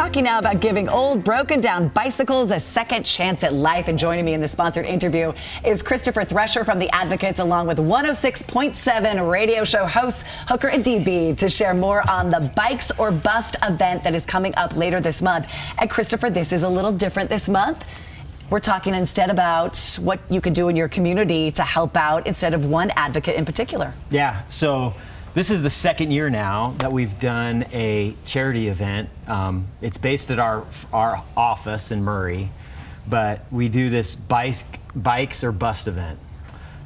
talking now about giving old, broken down bicycles a second chance at life. And joining me in the sponsored interview is Christopher Thresher from The Advocates, along with 106.7 radio show hosts Hooker and DB, to share more on the Bikes or Bust event that is coming up later this month. And Christopher, this is a little different this month. We're talking instead about what you can do in your community to help out instead of one advocate in particular. Yeah, so this is the second year now that we've done a charity event. It's based at our office in Murray, but we do this Bikes or Bust event.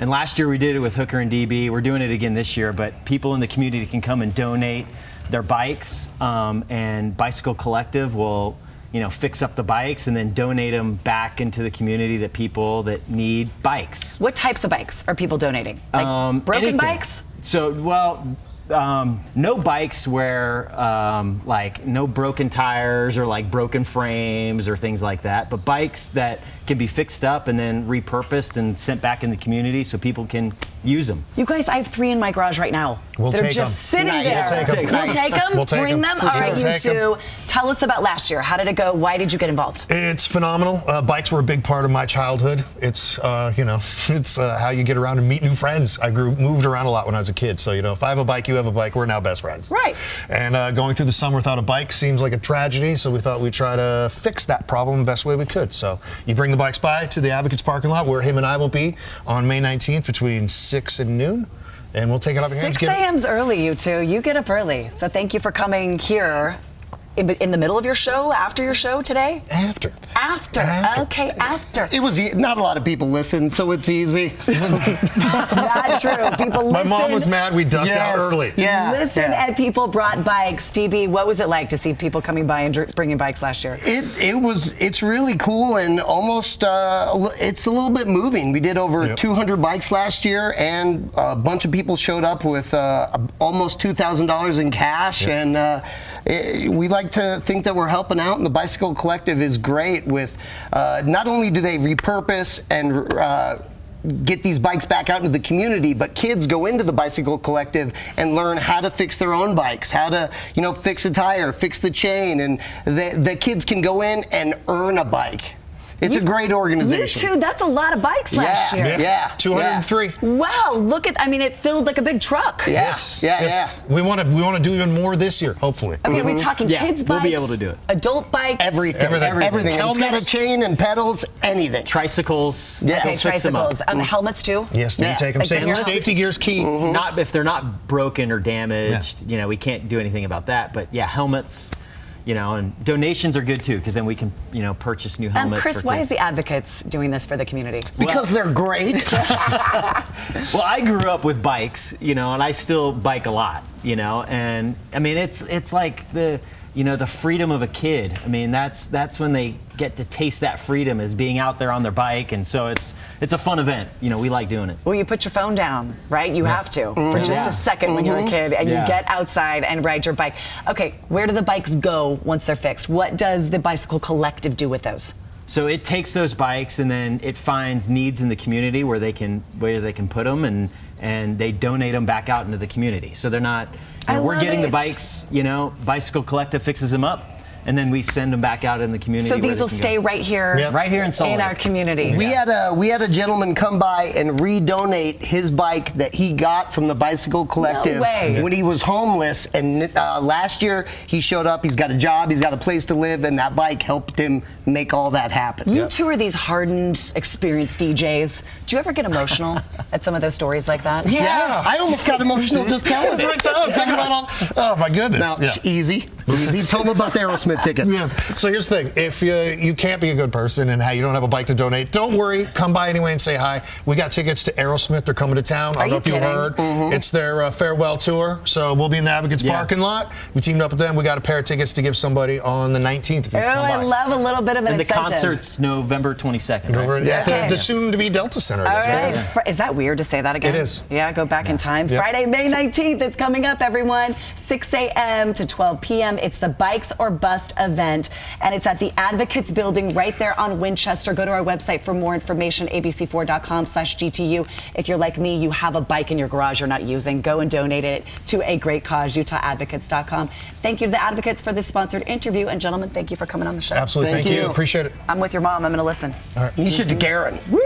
And last year we did it with Hooker and DB. We're doing it again this year, but people in the community can come and donate their bikes, and Bicycle Collective will fix up the bikes and then donate them back into the community that people that need bikes. What types of bikes are people donating? Like broken anything. bikes? So, well, no bikes where, like, no broken tires or like broken frames or things like that, but bikes that can be fixed up and then repurposed and sent back in the community so people can use them. You guys, I have 3 in my garage right now. We'll They're take just them. sitting Nice. there. We'll take them. We'll take them? We'll take Bring them? them. All For right, sure. you Take two, 'em. tell us about last year. How did it go? Why did you get involved? It's phenomenal. Bikes were a big part of my childhood. It's, it's how you get around and meet new friends. I moved around a lot when I was a kid. So, if I have a bike, you have a bike, we're now best friends. Right. And going through the summer without a bike seems like a tragedy. So we thought we'd try to fix that problem the best way we could. So you bring the bikes by to the Advocates parking lot where him and I will be on May 19th between 6 and noon. And we'll take it off your hands. 6 a.m.'s early, you two. You get up early. So thank you for coming here. In the middle of your show, after your show today? After. Okay, after. It was not a lot of people listen, so it's easy. Not true. People listen. My mom was mad we ducked out early. Yeah. Listen, and people brought bikes. DB, what was it like to see people coming by and bringing bikes last year? It's really cool and almost it's a little bit moving. We did over 200 bikes last year, and a bunch of people showed up with almost $2,000 in cash, and we like to think that we're helping out, and the Bicycle Collective is great with not only do they repurpose and get these bikes back out into the community, but kids go into the Bicycle Collective and learn how to fix their own bikes, how to fix a tire, fix the chain, and the kids can go in and earn a bike. It's a great organization. You two, that's a lot of bikes last year. Yeah. 203. Wow, look at, it filled like a big truck. Yes. We want to do even more this year, hopefully. Okay, we're talking kids' bikes, we'll be able to do it. Adult bikes. Everything. It's got a chain and pedals, anything. Tricycles. Yes. Okay, tricycles. Helmets too? Yes, they take them. Like Safety gear's key. Not if they're not broken or damaged. We can't do anything about that. But yeah, helmets. And donations are good too, because then we can, purchase new helmets. Chris, why is the Advocates doing this for the community? Because they're great. Well, I grew up with bikes, and I still bike a lot, and it's like the freedom of a kid. That's when they get to taste that freedom, as being out there on their bike, and so it's a fun event. We like doing it. Well, you put your phone down, right? You have to for just a second when you're a kid, and you get outside and ride your bike. Okay, where do the bikes go once they're fixed? What does the Bicycle Collective do with those? So it takes those bikes and then it finds needs in the community where they can put them, and they donate them back out into the community. So they're not. We're getting the bikes. Bicycle Collective fixes them up, and then we send them back out in the community. So these will stay right here, right here in Salt Lake, in our community. We had a gentleman come by and redonate his bike that he got from the Bicycle Collective when he was homeless. And last year he showed up. He's got a job. He's got a place to live, and that bike helped him make all that happen. You two are these hardened, experienced DJs. Do you ever get emotional at some of those stories like that? Yeah. I almost got emotional just telling it. Oh my goodness. Now, easy. Tell them about the Aerosmith tickets. Yeah. So here's the thing. If you can't be a good person and you don't have a bike to donate, don't worry. Come by anyway and say hi. We got tickets to Aerosmith. They're coming to town. I don't know if you heard. It's their farewell tour. So we'll be in the Advocates parking lot. We teamed up with them. We got a pair of tickets to give somebody on the 19th. If you come by. I love a little bit of an incentive. And the concert's November 22nd. Right? At the soon-to-be Delta Center. All right. Is that weird to say that again? It is. Yeah, go back in time. Friday, May 19th. It's coming up, everyone. 6 a.m. to 12 p.m. p.m. It's the Bikes or Bust event, and it's at the Advocates Building right there on Winchester. Go to our website for more information, abc4.com/GTU. If you're like me, you have a bike in your garage you're not using, go and donate it to a great cause, UtahAdvocates.com. Thank you to the Advocates for this sponsored interview, and gentlemen, thank you for coming on the show. Absolutely. Thank you. Appreciate it. I'm with your mom. I'm going to listen. You should to Garen. Woo!